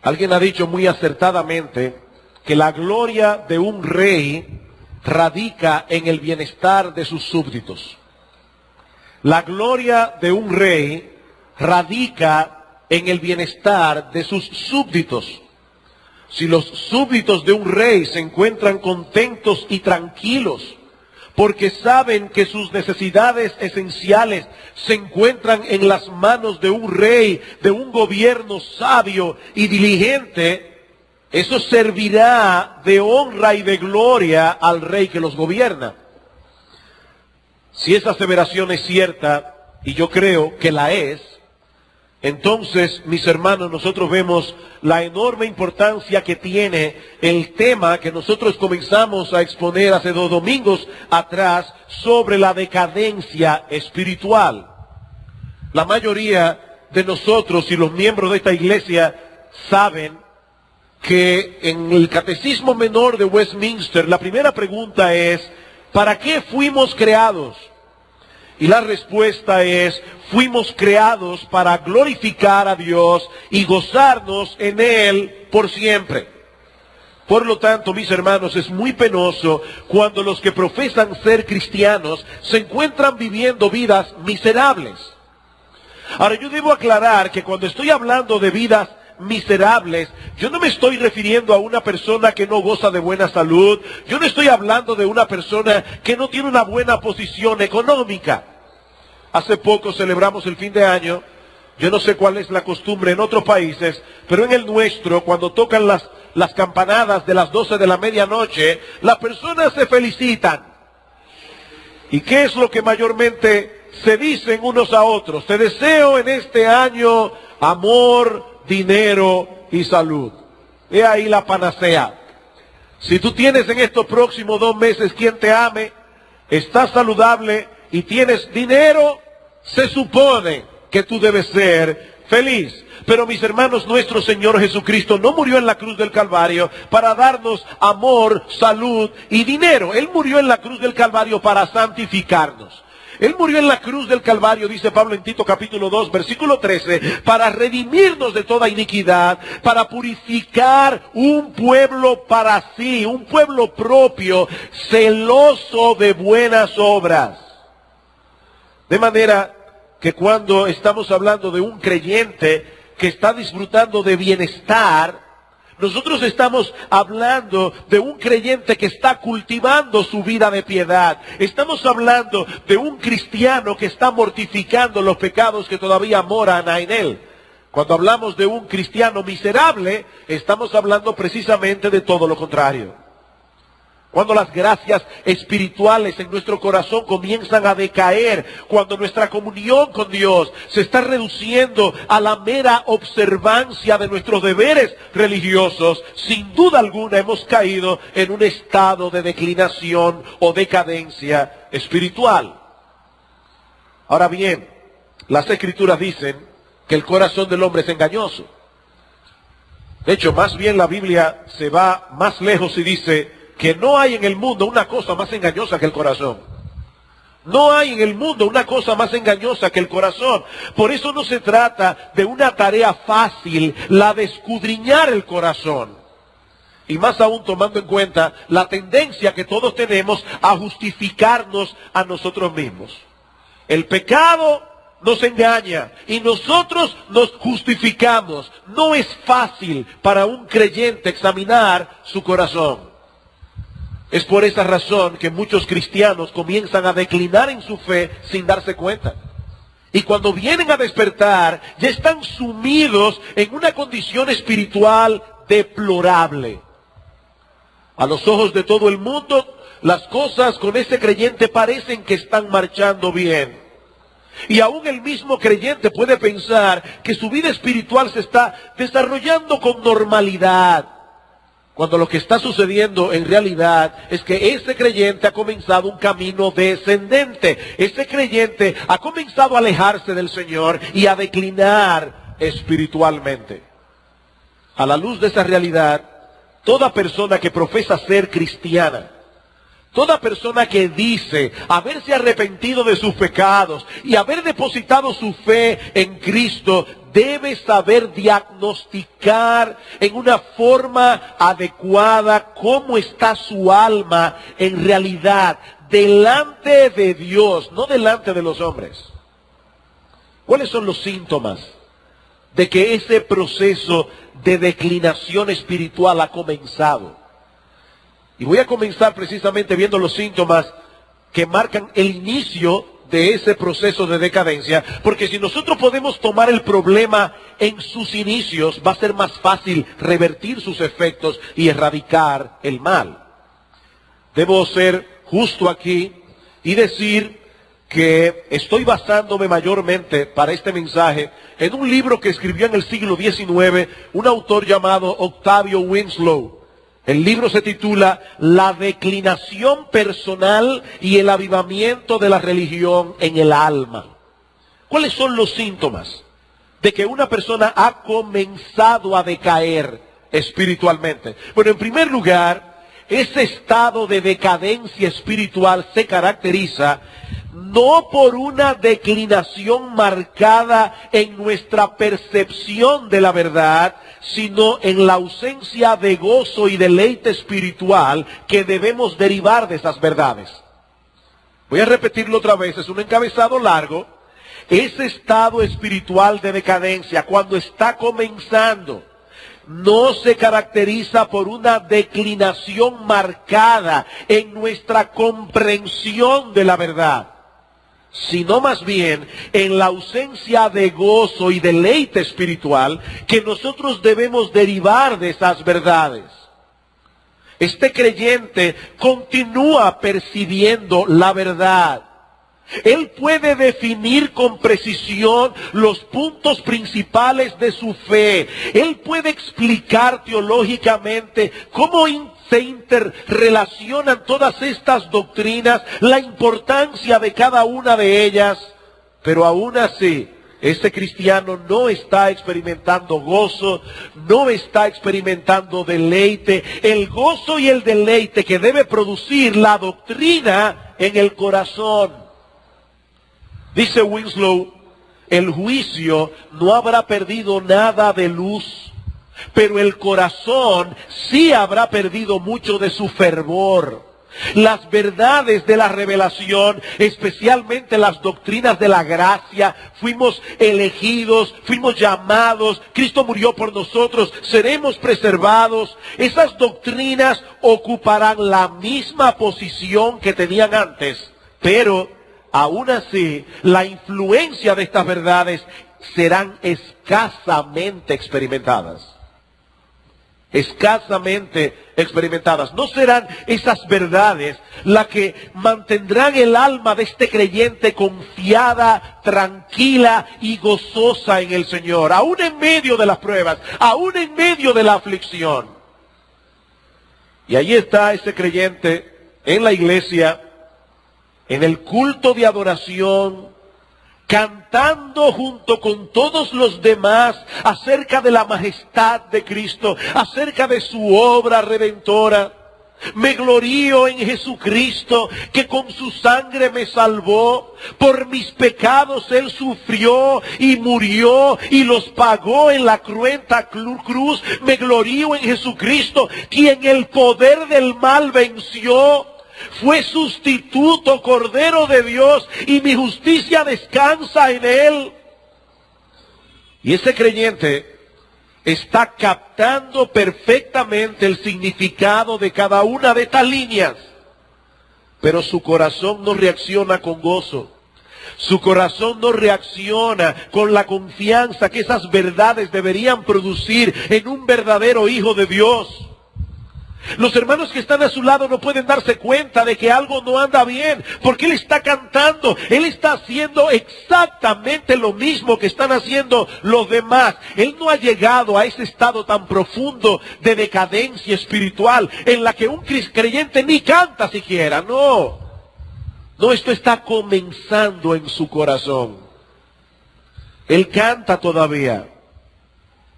Alguien ha dicho muy acertadamente que la gloria de un rey radica en el bienestar de sus súbditos. La gloria de un rey radica en el bienestar de sus súbditos. Si los súbditos de un rey se encuentran contentos y tranquilos, porque saben que sus necesidades esenciales se encuentran en las manos de un rey, de un gobierno sabio y diligente, eso servirá de honra y de gloria al rey que los gobierna. Si esa aseveración es cierta, y yo creo que la es, entonces, mis hermanos, nosotros vemos la enorme importancia que tiene el tema que nosotros comenzamos a exponer hace 2 domingos atrás sobre la decadencia espiritual. La mayoría de nosotros y los miembros de esta iglesia saben que en el Catecismo Menor de Westminster la primera pregunta es: ¿para qué fuimos creados? Y la respuesta es: fuimos creados para glorificar a Dios y gozarnos en Él por siempre. Por lo tanto, mis hermanos, es muy penoso cuando los que profesan ser cristianos se encuentran viviendo vidas miserables. Ahora, yo debo aclarar que cuando estoy hablando de vidas miserables, yo no me estoy refiriendo a una persona que no goza de buena salud, yo no estoy hablando de una persona que no tiene una buena posición económica. Hace poco celebramos el fin de año. Yo no sé cuál es la costumbre en otros países, pero en el nuestro, cuando tocan las campanadas de las 12 de la medianoche, las personas se felicitan. ¿Y qué es lo que mayormente se dicen unos a otros? Te deseo en este año amor, dinero y salud. He ahí la panacea. Si tú tienes en estos próximos 2 meses quien te ame, estás saludable y tienes dinero, se supone que tú debes ser feliz. Pero mis hermanos, nuestro Señor Jesucristo no murió en la cruz del Calvario para darnos amor, salud y dinero. Él murió en la cruz del Calvario para santificarnos. Él murió en la cruz del Calvario, dice Pablo en Tito capítulo 2, versículo 13, para redimirnos de toda iniquidad, para purificar un pueblo para sí, un pueblo propio, celoso de buenas obras. De manera que cuando estamos hablando de un creyente que está disfrutando de bienestar, nosotros estamos hablando de un creyente que está cultivando su vida de piedad. Estamos hablando de un cristiano que está mortificando los pecados que todavía moran en él. Cuando hablamos de un cristiano miserable, estamos hablando precisamente de todo lo contrario. Cuando las gracias espirituales en nuestro corazón comienzan a decaer, cuando nuestra comunión con Dios se está reduciendo a la mera observancia de nuestros deberes religiosos, sin duda alguna hemos caído en un estado de declinación o decadencia espiritual. Ahora bien, las Escrituras dicen que el corazón del hombre es engañoso. De hecho, más bien la Biblia se va más lejos y dice que no hay en el mundo una cosa más engañosa que el corazón. No hay en el mundo una cosa más engañosa que el corazón. Por eso no se trata de una tarea fácil, la de escudriñar el corazón. Y más aún tomando en cuenta la tendencia que todos tenemos a justificarnos a nosotros mismos. El pecado nos engaña y nosotros nos justificamos. No es fácil para un creyente examinar su corazón. Es por esa razón que muchos cristianos comienzan a declinar en su fe sin darse cuenta. Y cuando vienen a despertar, ya están sumidos en una condición espiritual deplorable. A los ojos de todo el mundo, las cosas con ese creyente parecen que están marchando bien. Y aún el mismo creyente puede pensar que su vida espiritual se está desarrollando con normalidad, cuando lo que está sucediendo en realidad es que ese creyente ha comenzado un camino descendente. Ese creyente ha comenzado a alejarse del Señor y a declinar espiritualmente. A la luz de esa realidad, toda persona que profesa ser cristiana, toda persona que dice haberse arrepentido de sus pecados y haber depositado su fe en Cristo, debe saber diagnosticar en una forma adecuada cómo está su alma en realidad delante de Dios, no delante de los hombres. ¿Cuáles son los síntomas de que ese proceso de declinación espiritual ha comenzado? Y voy a comenzar precisamente viendo los síntomas que marcan el inicio de ese proceso de decadencia, porque si nosotros podemos tomar el problema en sus inicios, va a ser más fácil revertir sus efectos y erradicar el mal. Debo ser justo aquí y decir que estoy basándome mayormente para este mensaje en un libro que escribió en el siglo XIX un autor llamado Octavio Winslow. El libro se titula La declinación personal y el avivamiento de la religión en el alma. ¿Cuáles son los síntomas de que una persona ha comenzado a decaer espiritualmente? Bueno, en primer lugar, ese estado de decadencia espiritual se caracteriza no por una declinación marcada en nuestra percepción de la verdad, sino en la ausencia de gozo y deleite espiritual que debemos derivar de esas verdades. Voy a repetirlo otra vez, es un encabezado largo. Ese estado espiritual de decadencia, cuando está comenzando, no se caracteriza por una declinación marcada en nuestra comprensión de la verdad, sino más bien en la ausencia de gozo y deleite espiritual que nosotros debemos derivar de esas verdades. Este creyente continúa percibiendo la verdad. Él puede definir con precisión los puntos principales de su fe. Él puede explicar teológicamente cómo se interrelacionan todas estas doctrinas, la importancia de cada una de ellas, pero aún así, este cristiano no está experimentando gozo, no está experimentando deleite, el gozo y el deleite que debe producir la doctrina en el corazón. Dice Winslow, el juicio no habrá perdido nada de luz, pero el corazón sí habrá perdido mucho de su fervor. Las verdades de la revelación, especialmente las doctrinas de la gracia, fuimos elegidos, fuimos llamados, Cristo murió por nosotros, seremos preservados. Esas doctrinas ocuparán la misma posición que tenían antes, pero aún así, la influencia de estas verdades serán escasamente experimentadas. Escasamente experimentadas. No serán esas verdades las que mantendrán el alma de este creyente confiada, tranquila y gozosa en el Señor, aún en medio de las pruebas, aún en medio de la aflicción. Y ahí está ese creyente en la iglesia, en el culto de adoración, cantando junto con todos los demás acerca de la majestad de Cristo, acerca de su obra redentora. Me glorío en Jesucristo, que con su sangre me salvó. Por mis pecados Él sufrió y murió y los pagó en la cruenta cruz. Me glorío en Jesucristo, quien el poder del mal venció. Fue sustituto, Cordero de Dios, y mi justicia descansa en Él. Y ese creyente está captando perfectamente el significado de cada una de estas líneas, pero su corazón no reacciona con gozo. Su corazón no reacciona con la confianza que esas verdades deberían producir en un verdadero hijo de Dios. Los hermanos que están a su lado no pueden darse cuenta de que algo no anda bien, porque él está cantando, él está haciendo exactamente lo mismo que están haciendo los demás. Él no ha llegado a ese estado tan profundo de decadencia espiritual en la que un creyente ni canta siquiera, no. No, esto está comenzando en su corazón. Él canta todavía,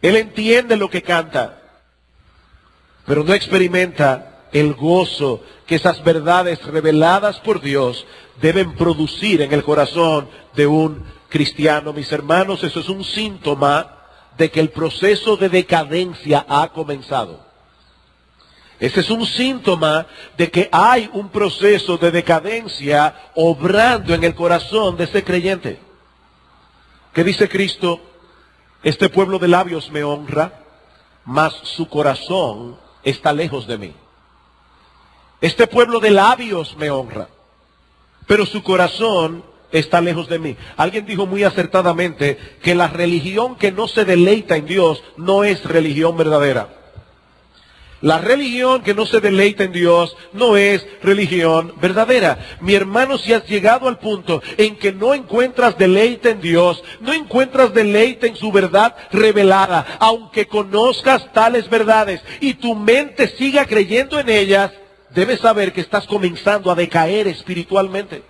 él entiende lo que canta, pero no experimenta el gozo que esas verdades reveladas por Dios deben producir en el corazón de un cristiano, mis hermanos, eso es un síntoma de que el proceso de decadencia ha comenzado. Ese es un síntoma de que hay un proceso de decadencia obrando en el corazón de ese creyente. ¿Qué dice Cristo? Este pueblo de labios me honra, mas su corazón está lejos de mí. Este pueblo de labios me honra, pero su corazón está lejos de mí. Alguien dijo muy acertadamente que la religión que no se deleita en Dios no es religión verdadera. La religión que no se deleita en Dios no es religión verdadera. Mi hermano, si has llegado al punto en que no encuentras deleite en Dios, no encuentras deleite en su verdad revelada, aunque conozcas tales verdades y tu mente siga creyendo en ellas, debes saber que estás comenzando a decaer espiritualmente.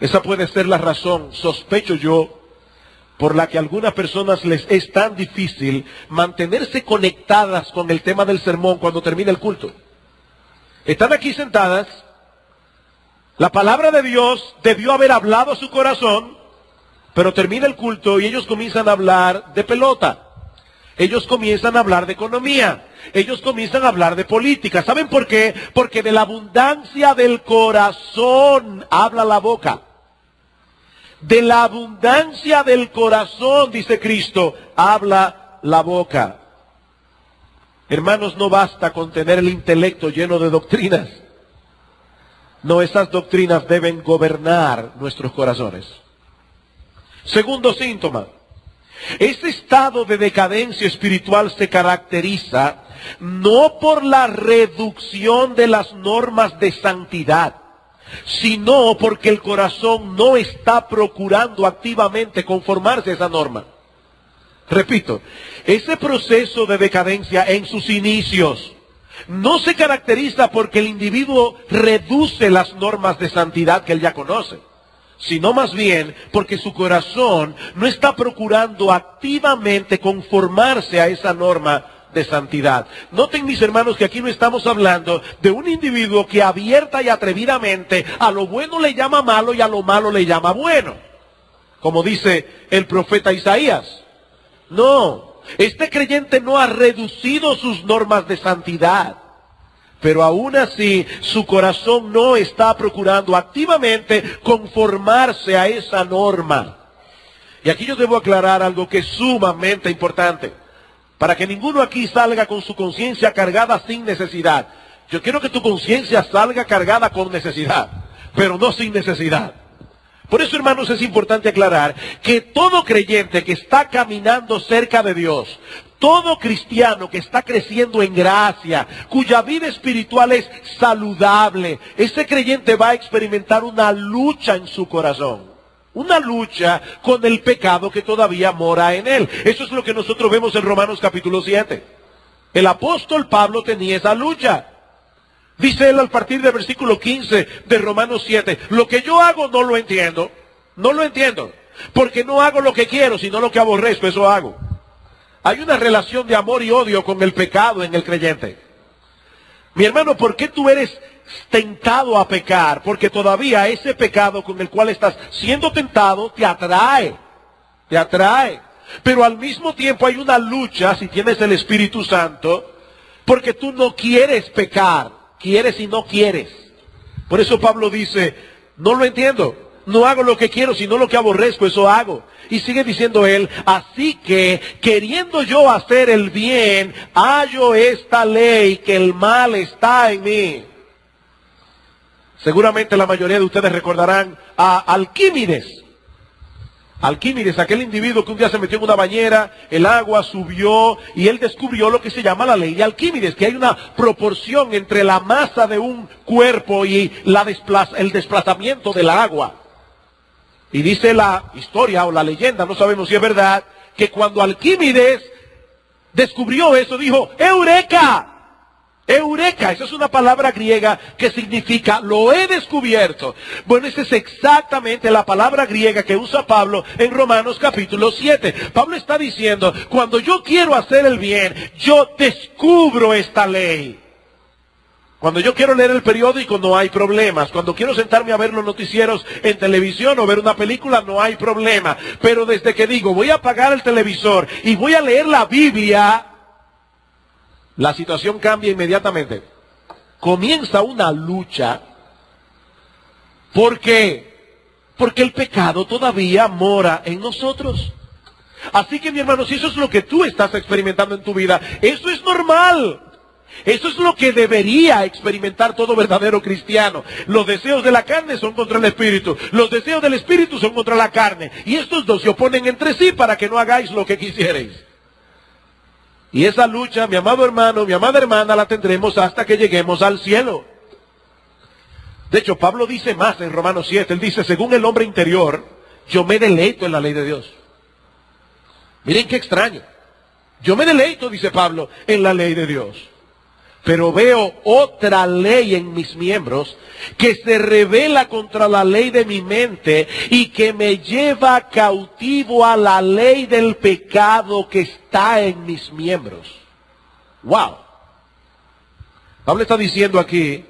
Esa puede ser la razón, sospecho yo, por la que a algunas personas les es tan difícil mantenerse conectadas con el tema del sermón cuando termina el culto. Están aquí sentadas, la palabra de Dios debió haber hablado a su corazón, pero termina el culto y ellos comienzan a hablar de pelota. Ellos comienzan a hablar de economía. Ellos comienzan a hablar de política. ¿Saben por qué? Porque de la abundancia del corazón habla la boca. De la abundancia del corazón, dice Cristo, habla la boca. Hermanos, no basta con tener el intelecto lleno de doctrinas. No, esas doctrinas deben gobernar nuestros corazones. Segundo síntoma. Este estado de decadencia espiritual se caracteriza no por la reducción de las normas de santidad, sino porque el corazón no está procurando activamente conformarse a esa norma. Repito, ese proceso de decadencia en sus inicios no se caracteriza porque el individuo reduce las normas de santidad que él ya conoce, sino más bien porque su corazón no está procurando activamente conformarse a esa norma de santidad. Noten, mis hermanos, que aquí no estamos hablando de un individuo que abierta y atrevidamente a lo bueno le llama malo y a lo malo le llama bueno, como dice el profeta Isaías. No, este creyente no ha reducido sus normas de santidad, pero aún así su corazón no está procurando activamente conformarse a esa norma. Y aquí yo debo aclarar algo que es sumamente importante, para que ninguno aquí salga con su conciencia cargada sin necesidad. Yo quiero que tu conciencia salga cargada con necesidad, pero no sin necesidad. Por eso, hermanos, es importante aclarar que todo creyente que está caminando cerca de Dios, todo cristiano que está creciendo en gracia, cuya vida espiritual es saludable, ese creyente va a experimentar una lucha en su corazón. Una lucha con el pecado que todavía mora en él. Eso es lo que nosotros vemos en Romanos capítulo 7. El apóstol Pablo tenía esa lucha. Dice él al partir del versículo 15 de Romanos 7, lo que yo hago no lo entiendo. No lo entiendo. Porque no hago lo que quiero, sino lo que aborrezco, eso hago. Hay una relación de amor y odio con el pecado en el creyente. Mi hermano, ¿por qué tú eres tentado a pecar? Porque todavía ese pecado con el cual estás siendo tentado te atrae. Te atrae. Pero al mismo tiempo hay una lucha, si tienes el Espíritu Santo, porque tú no quieres pecar. Quieres y no quieres. Por eso Pablo dice, no lo entiendo. No hago lo que quiero, sino lo que aborrezco, eso hago. Y sigue diciendo él, así que, queriendo yo hacer el bien, hallo esta ley, que el mal está en mí. Seguramente la mayoría de ustedes recordarán a Alquímedes. Alquímedes, aquel individuo que un día se metió en una bañera, el agua subió y él descubrió lo que se llama la ley de Alquímedes, que hay una proporción entre la masa de un cuerpo y el desplazamiento del agua. Y dice la historia o la leyenda, no sabemos si es verdad, que cuando Alquímedes descubrió eso, dijo, ¡Eureka! Eureka, esa es una palabra griega que significa, lo he descubierto. Bueno, esa es exactamente la palabra griega que usa Pablo en Romanos capítulo 7. Pablo está diciendo, cuando yo quiero hacer el bien, yo descubro esta ley. Cuando yo quiero leer el periódico no hay problemas. Cuando quiero sentarme a ver los noticieros en televisión o ver una película no hay problema. Pero desde que digo voy a apagar el televisor y voy a leer la Biblia, la situación cambia inmediatamente. Comienza una lucha. ¿Por qué? Porque el pecado todavía mora en nosotros. Así que mi hermano, si eso es lo que tú estás experimentando en tu vida, eso es normal. Eso es lo que debería experimentar todo verdadero cristiano. Los deseos de la carne son contra el espíritu. Los deseos del espíritu son contra la carne. Y estos dos se oponen entre sí para que no hagáis lo que quisierais. Y esa lucha, mi amado hermano, mi amada hermana, la tendremos hasta que lleguemos al cielo. De hecho, Pablo dice más en Romanos 7. Él dice, según el hombre interior, yo me deleito en la ley de Dios. Miren qué extraño. Yo me deleito, dice Pablo, en la ley de Dios. Pero veo otra ley en mis miembros que se revela contra la ley de mi mente y que me lleva cautivo a la ley del pecado que está en mis miembros. ¡Wow! Pablo está diciendo aquí,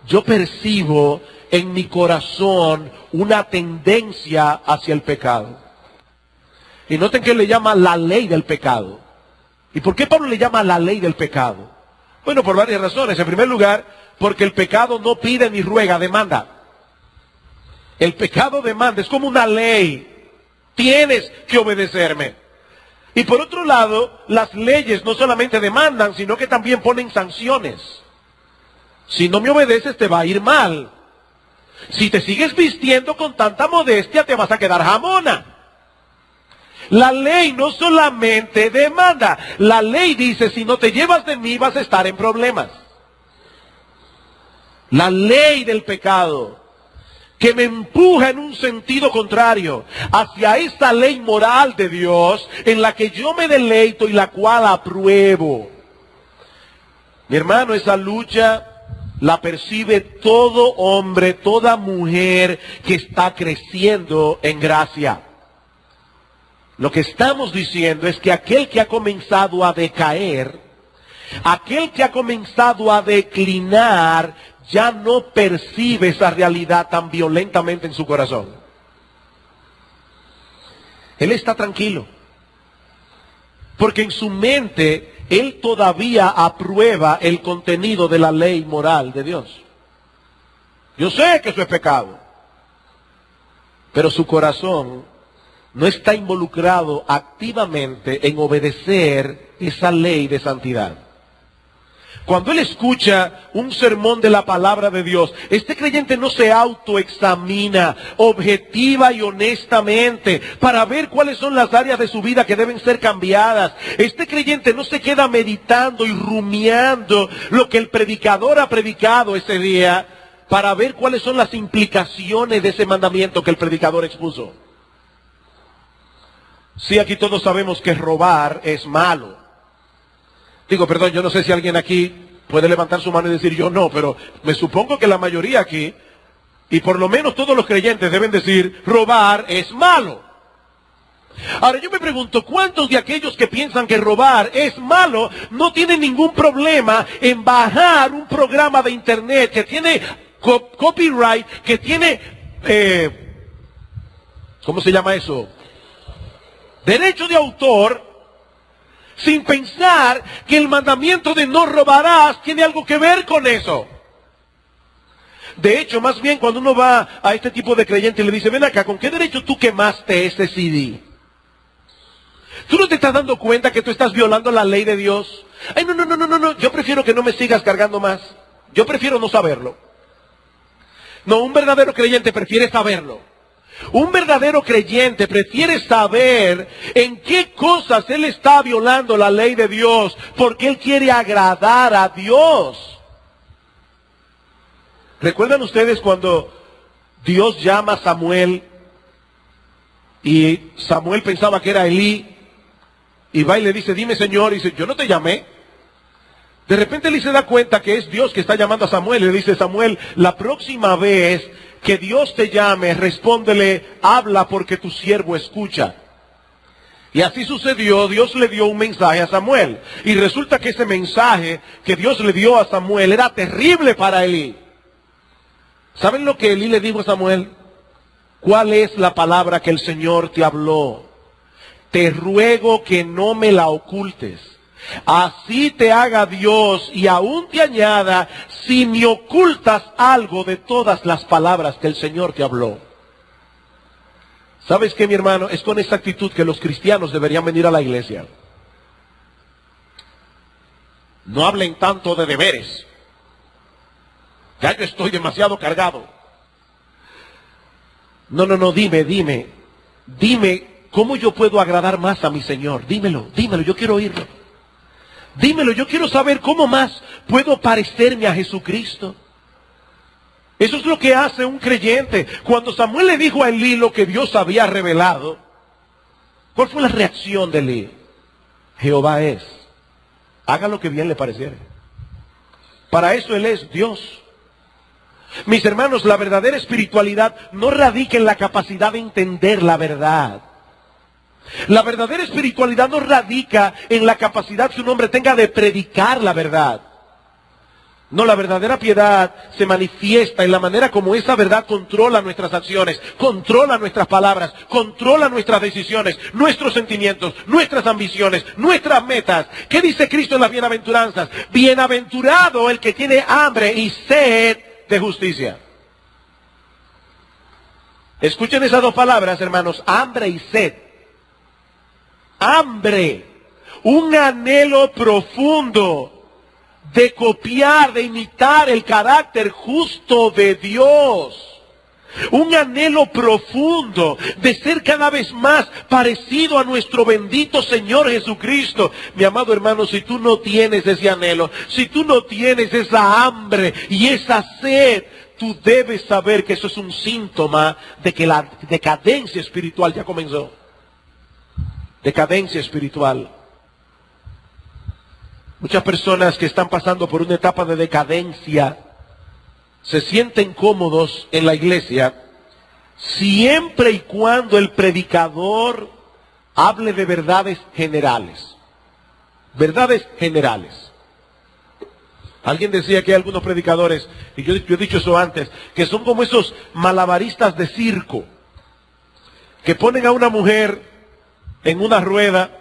yo percibo en mi corazón una tendencia hacia el pecado. Y noten que le llama la ley del pecado. ¿Y por qué Pablo le llama la ley del pecado? Bueno, por varias razones. En primer lugar, porque el pecado no pide ni ruega, demanda. El pecado demanda, es como una ley. Tienes que obedecerme. Y por otro lado, las leyes no solamente demandan, sino que también ponen sanciones. Si no me obedeces, te va a ir mal. Si te sigues vistiendo con tanta modestia, te vas a quedar jamona. La ley no solamente demanda, la ley dice, si no te llevas de mí vas a estar en problemas. La ley del pecado, que me empuja en un sentido contrario, hacia esta ley moral de Dios, en la que yo me deleito y la cual apruebo. Mi hermano, esa lucha la percibe todo hombre, toda mujer que está creciendo en gracia. Lo que estamos diciendo es que aquel que ha comenzado a decaer, aquel que ha comenzado a declinar, ya no percibe esa realidad tan violentamente en su corazón. Él está tranquilo, porque en su mente él todavía aprueba el contenido de la ley moral de Dios. Yo sé que eso es pecado, pero su corazón no está involucrado activamente en obedecer esa ley de santidad. Cuando él escucha un sermón de la palabra de Dios, este creyente no se autoexamina objetiva y honestamente para ver cuáles son las áreas de su vida que deben ser cambiadas. Este creyente no se queda meditando y rumiando lo que el predicador ha predicado ese día para ver cuáles son las implicaciones de ese mandamiento que el predicador expuso. Sí, aquí todos sabemos que robar es malo. Digo, perdón, yo no sé si alguien aquí puede levantar su mano y decir yo no, pero me supongo que la mayoría aquí, y por lo menos todos los creyentes deben decir, robar es malo. Ahora yo me pregunto, ¿cuántos de aquellos que piensan que robar es malo no tienen ningún problema en bajar un programa de internet que tiene copyright, que tiene, ¿cómo se llama eso? Derecho de autor, sin pensar que el mandamiento de no robarás tiene algo que ver con eso? De hecho, más bien cuando uno va a este tipo de creyente y le dice, ven acá, ¿con qué derecho tú quemaste ese CD? ¿Tú no te estás dando cuenta que tú estás violando la ley de Dios? Ay, no, yo prefiero que no me sigas cargando más. Yo prefiero no saberlo. No, un verdadero creyente prefiere saberlo. Un verdadero creyente prefiere saber en qué cosas él está violando la ley de Dios, porque él quiere agradar a Dios. ¿Recuerdan ustedes cuando Dios llama a Samuel y Samuel pensaba que era Elí y va y le dice, dime Señor, y dice, yo no te llamé? De repente Elí se da cuenta que es Dios que está llamando a Samuel y le dice, Samuel, la próxima vez que Dios te llame, respóndele, habla porque tu siervo escucha. Y así sucedió, Dios le dio un mensaje a Samuel. Y resulta que ese mensaje que Dios le dio a Samuel era terrible para Elí. ¿Saben lo que Elí le dijo a Samuel? ¿Cuál es la palabra que el Señor te habló? Te ruego que no me la ocultes. Así te haga Dios y aún te añada si me ocultas algo de todas las palabras que el Señor te habló. ¿Sabes qué, mi hermano? Es con esa actitud que los cristianos deberían venir a la iglesia. No hablen tanto de deberes. Ya yo estoy demasiado cargado. No, dime, ¿cómo yo puedo agradar más a mi Señor? Dímelo, yo quiero oírlo. Dímelo, yo quiero saber cómo más puedo parecerme a Jesucristo. Eso es lo que hace un creyente. Cuando Samuel le dijo a Elí lo que Dios había revelado, ¿cuál fue la reacción de Elí? Jehová es. Haga lo que bien le pareciere. Para eso Él es Dios. Mis hermanos, la verdadera espiritualidad no radica en la capacidad de entender la verdad. La verdadera espiritualidad no radica en la capacidad que un hombre tenga de predicar la verdad. No, la verdadera piedad se manifiesta en la manera como esa verdad controla nuestras acciones, controla nuestras palabras, controla nuestras decisiones, nuestros sentimientos, nuestras ambiciones, nuestras metas. ¿Qué dice Cristo en las bienaventuranzas? Bienaventurado el que tiene hambre y sed de justicia. Escuchen esas dos palabras, hermanos, hambre y sed. Hambre, un anhelo profundo de copiar, de imitar el carácter justo de Dios. Un anhelo profundo de ser cada vez más parecido a nuestro bendito Señor Jesucristo. Mi amado hermano, si tú no tienes ese anhelo, si tú no tienes esa hambre y esa sed, tú debes saber que eso es un síntoma de que la decadencia espiritual ya comenzó. Decadencia espiritual. Muchas personas que están pasando por una etapa de decadencia se sienten cómodos en la iglesia siempre y cuando el predicador hable de verdades generales. Verdades generales. Alguien decía que hay algunos predicadores, y yo he dicho eso antes, que son como esos malabaristas de circo, que ponen a una mujer en una rueda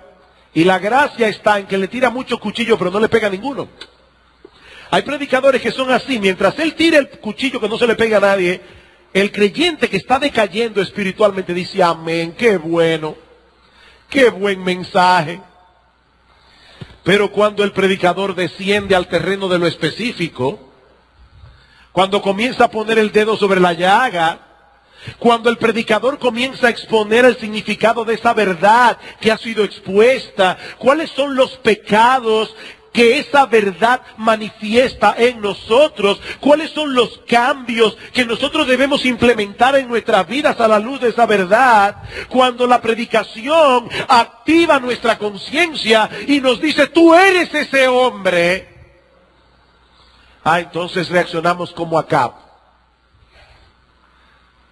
y la gracia está en que le tira muchos cuchillos pero no le pega ninguno. Hay predicadores que son así, mientras él tira el cuchillo que no se le pega a nadie, el creyente que está decayendo espiritualmente dice amén, qué bueno, qué buen mensaje. Pero cuando el predicador desciende al terreno de lo específico, cuando comienza a poner el dedo sobre la llaga, cuando el predicador comienza a exponer el significado de esa verdad que ha sido expuesta, cuáles son los pecados que esa verdad manifiesta en nosotros, cuáles son los cambios que nosotros debemos implementar en nuestras vidas a la luz de esa verdad, cuando la predicación activa nuestra conciencia y nos dice, tú eres ese hombre, entonces reaccionamos como Acab.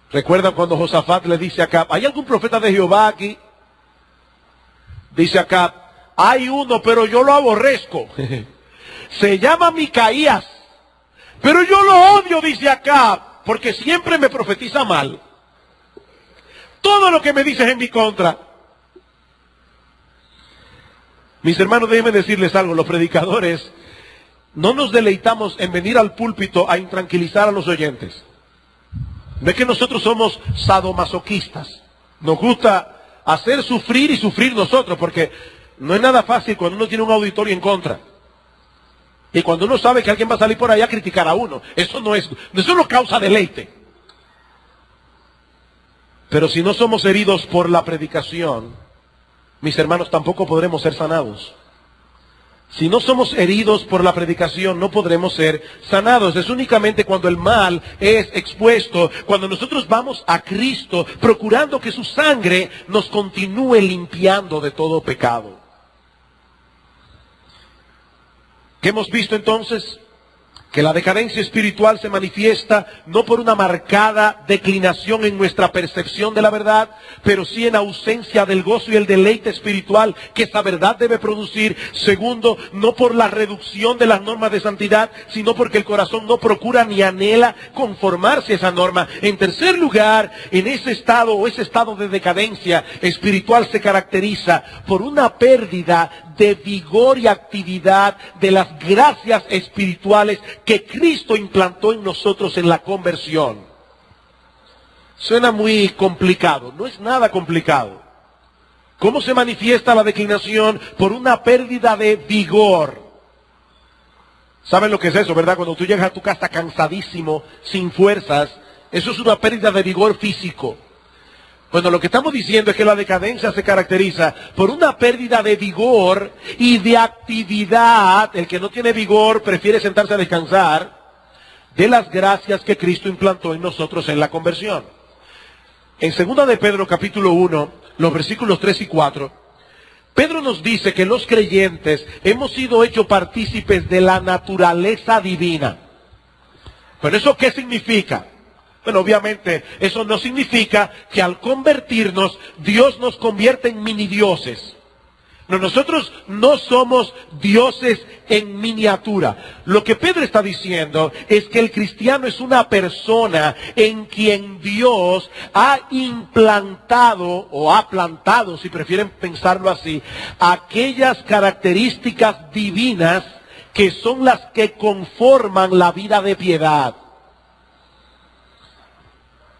¿Recuerdan cuando Josafat le dice a Acab, ¿hay algún profeta de Jehová aquí? Dice Acab, hay uno, pero yo lo aborrezco. Se llama Micaías, pero yo lo odio, dice Acab, porque siempre me profetiza mal. Todo lo que me dice es en mi contra. Mis hermanos, déjenme decirles algo, los predicadores no nos deleitamos en venir al púlpito a intranquilizar a los oyentes. No es que nosotros somos sadomasoquistas. Nos gusta hacer sufrir y sufrir nosotros, porque no es nada fácil cuando uno tiene un auditorio en contra. Y cuando uno sabe que alguien va a salir por allá a criticar a uno. Eso no causa deleite. Pero si no somos heridos por la predicación, mis hermanos, tampoco podremos ser sanados. Si no somos heridos por la predicación, no podremos ser sanados. Es únicamente cuando el mal es expuesto, cuando nosotros vamos a Cristo, procurando que su sangre nos continúe limpiando de todo pecado. ¿Qué hemos visto entonces? Que la decadencia espiritual se manifiesta no por una marcada declinación en nuestra percepción de la verdad, pero sí en ausencia del gozo y el deleite espiritual que esa verdad debe producir. Segundo, no por la reducción de las normas de santidad, sino porque el corazón no procura ni anhela conformarse a esa norma. En tercer lugar, en ese estado de decadencia espiritual se caracteriza por una pérdida de vigor y actividad de las gracias espirituales que Cristo implantó en nosotros en la conversión. Suena muy complicado, no es nada complicado. ¿Cómo se manifiesta la declinación? Por una pérdida de vigor. ¿Saben lo que es eso, verdad? Cuando tú llegas a tu casa cansadísimo, sin fuerzas, eso es una pérdida de vigor físico. Bueno, lo que estamos diciendo es que la decadencia se caracteriza por una pérdida de vigor y de actividad. El que no tiene vigor prefiere sentarse a descansar de las gracias que Cristo implantó en nosotros en la conversión. En 2 de Pedro capítulo 1, los versículos 3 y 4, Pedro nos dice que los creyentes hemos sido hechos partícipes de la naturaleza divina. ¿Pero eso qué significa? Bueno, obviamente eso no significa que al convertirnos Dios nos convierte en mini dioses. No, nosotros no somos dioses en miniatura. Lo que Pedro está diciendo es que el cristiano es una persona en quien Dios ha implantado o ha plantado, si prefieren pensarlo así, aquellas características divinas que son las que conforman la vida de piedad.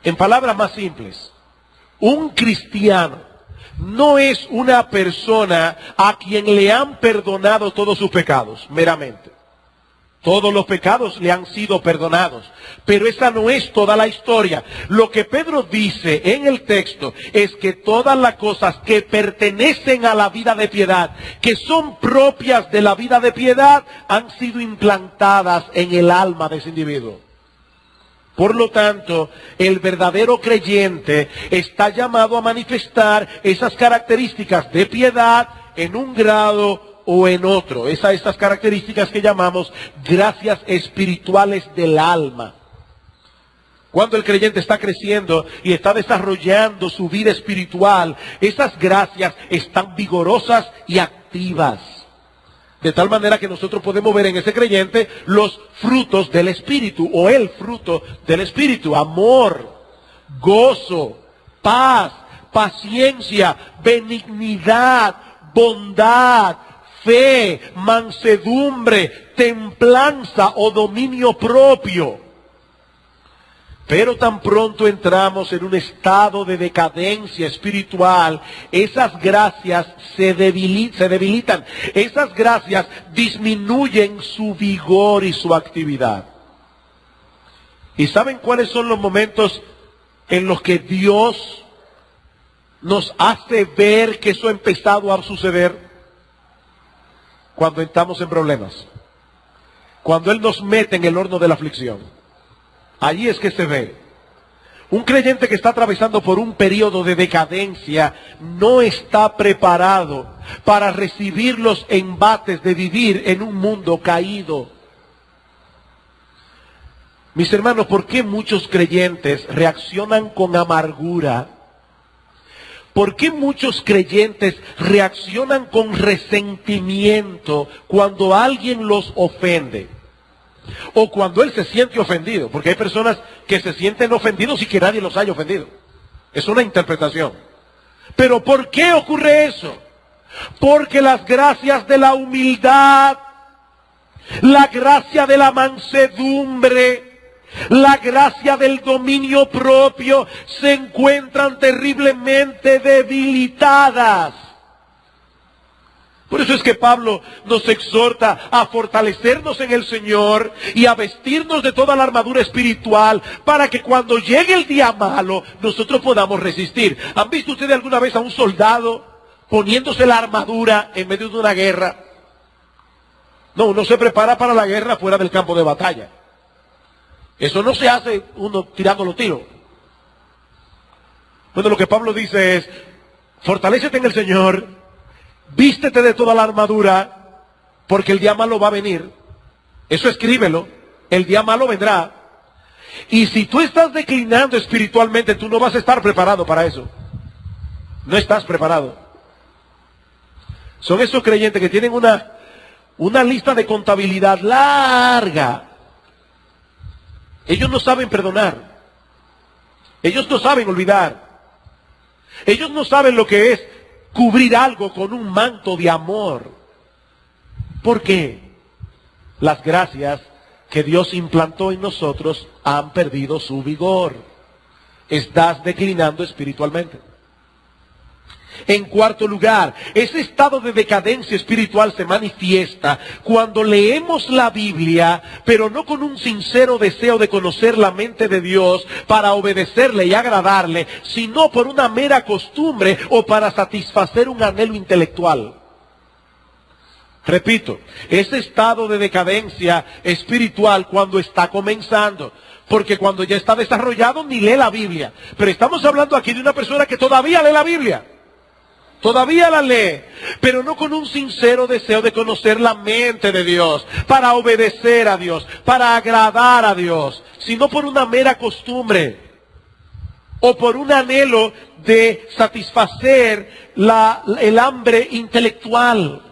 En palabras más simples, un cristiano no es una persona a quien le han perdonado todos sus pecados, meramente. Todos los pecados le han sido perdonados, pero esa no es toda la historia. Lo que Pedro dice en el texto es que todas las cosas que pertenecen a la vida de piedad, que son propias de la vida de piedad, han sido implantadas en el alma de ese individuo. Por lo tanto, el verdadero creyente está llamado a manifestar esas características de piedad en un grado o en otro. Estas características que llamamos gracias espirituales del alma. Cuando el creyente está creciendo y está desarrollando su vida espiritual, esas gracias están vigorosas y activas. De tal manera que nosotros podemos ver en ese creyente los frutos del Espíritu o el fruto del Espíritu. Amor, gozo, paz, paciencia, benignidad, bondad, fe, mansedumbre, templanza o dominio propio. Pero tan pronto entramos en un estado de decadencia espiritual, esas gracias se debilitan. Esas gracias disminuyen su vigor y su actividad. ¿Y saben cuáles son los momentos en los que Dios nos hace ver que eso ha empezado a suceder? Cuando estamos en problemas. Cuando Él nos mete en el horno de la aflicción. Allí es que se ve. Un creyente que está atravesando por un periodo de decadencia no está preparado para recibir los embates de vivir en un mundo caído. Mis hermanos, ¿por qué muchos creyentes reaccionan con amargura? ¿Por qué muchos creyentes reaccionan con resentimiento cuando alguien los ofende? O cuando él se siente ofendido, porque hay personas que se sienten ofendidos y que nadie los haya ofendido. Es una interpretación. Pero ¿por qué ocurre eso? Porque las gracias de la humildad, la gracia de la mansedumbre, la gracia del dominio propio se encuentran terriblemente debilitadas. Por eso es que Pablo nos exhorta a fortalecernos en el Señor y a vestirnos de toda la armadura espiritual para que cuando llegue el día malo nosotros podamos resistir. ¿Han visto ustedes alguna vez a un soldado poniéndose la armadura en medio de una guerra? No, uno se prepara para la guerra fuera del campo de batalla. Eso no se hace uno tirando los tiros. Bueno, lo que Pablo dice es, fortalécete en el Señor, vístete de toda la armadura, porque el día malo va a venir. Eso escríbelo. el día malo vendrá. Y si tú estás declinando espiritualmente, tú no vas a estar preparado para eso. No estás preparado. Son esos creyentes que tienen una lista de contabilidad larga. Ellos no saben perdonar. Ellos no saben olvidar. Ellos no saben lo que es cubrir algo con un manto de amor. ¿Por qué? Las gracias que Dios implantó en nosotros han perdido su vigor. Estás declinando espiritualmente. En cuarto lugar, ese estado de decadencia espiritual se manifiesta cuando leemos la Biblia, pero no con un sincero deseo de conocer la mente de Dios para obedecerle y agradarle, sino por una mera costumbre o para satisfacer un anhelo intelectual. Repito, ese estado de decadencia espiritual cuando está comenzando, porque cuando ya está desarrollado ni lee la Biblia. Pero estamos hablando aquí de una persona que todavía lee la Biblia. Todavía la lee, pero no con un sincero deseo de conocer la mente de Dios, para obedecer a Dios, para agradar a Dios, sino por una mera costumbre o por un anhelo de satisfacer el hambre intelectual.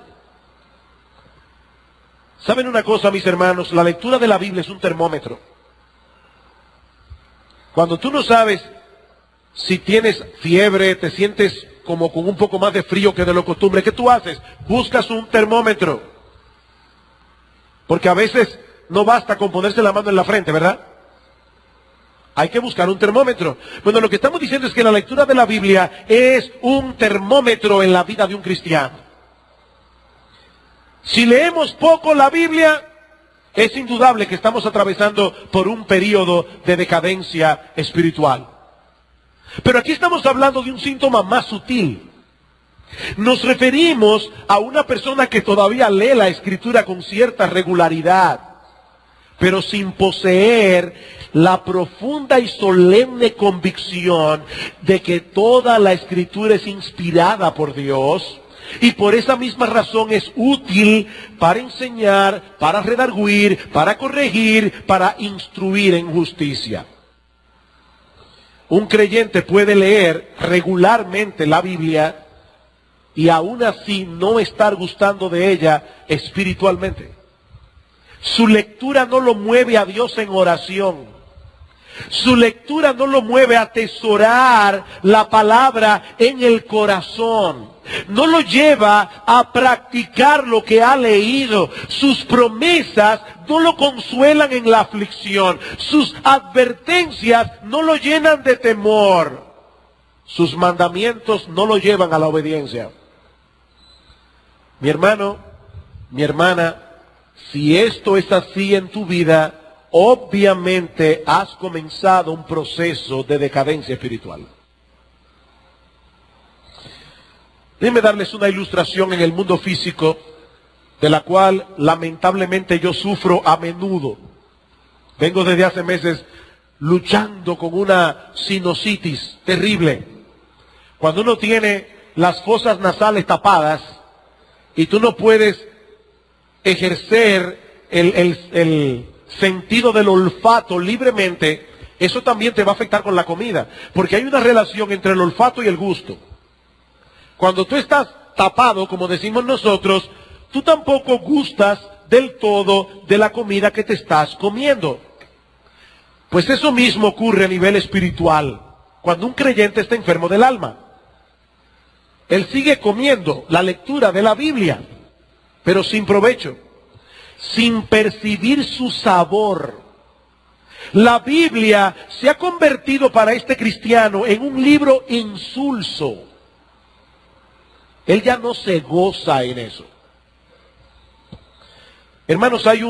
¿Saben una cosa, mis hermanos? La lectura de la Biblia es un termómetro. Cuando tú no sabes si tienes fiebre, te sientes como con un poco más de frío que de lo costumbre, ¿qué tú haces? Buscas un termómetro. Porque a veces no basta con ponerse la mano en la frente, ¿verdad? Hay que buscar un termómetro. Bueno, lo que estamos diciendo es que la lectura de la Biblia es un termómetro en la vida de un cristiano. Si leemos poco la Biblia, es indudable que estamos atravesando por un periodo de decadencia espiritual. Pero aquí estamos hablando de un síntoma más sutil. Nos referimos a una persona que todavía lee la Escritura con cierta regularidad, pero sin poseer la profunda y solemne convicción de que toda la Escritura es inspirada por Dios, y por esa misma razón es útil para enseñar, para redarguir, para corregir, para instruir en justicia. Un creyente puede leer regularmente la Biblia y aún así no estar gustando de ella espiritualmente. Su lectura no lo mueve a Dios en oración. Su lectura no lo mueve a atesorar la palabra en el corazón. No lo lleva a practicar lo que ha leído. Sus promesas no lo consuelan en la aflicción. Sus advertencias no lo llenan de temor. Sus mandamientos no lo llevan a la obediencia. Mi hermano, mi hermana, si esto es así en tu vida, obviamente has comenzado un proceso de decadencia espiritual. Déjenme darles una ilustración en el mundo físico, de la cual lamentablemente yo sufro a menudo. Vengo desde hace meses luchando con una sinusitis terrible. Cuando uno tiene las fosas nasales tapadas y tú no puedes ejercer el sentido del olfato libremente, eso también te va a afectar con la comida, porque hay una relación entre el olfato y el gusto. Cuando tú estás tapado, como decimos nosotros, tú tampoco gustas del todo de la comida que te estás comiendo. Pues eso mismo ocurre a nivel espiritual, cuando un creyente está enfermo del alma. Él sigue comiendo la lectura de la Biblia, pero sin provecho, sin percibir su sabor. La Biblia se ha convertido para este cristiano en un libro insulso. Él ya no se goza en eso. Hermanos, hay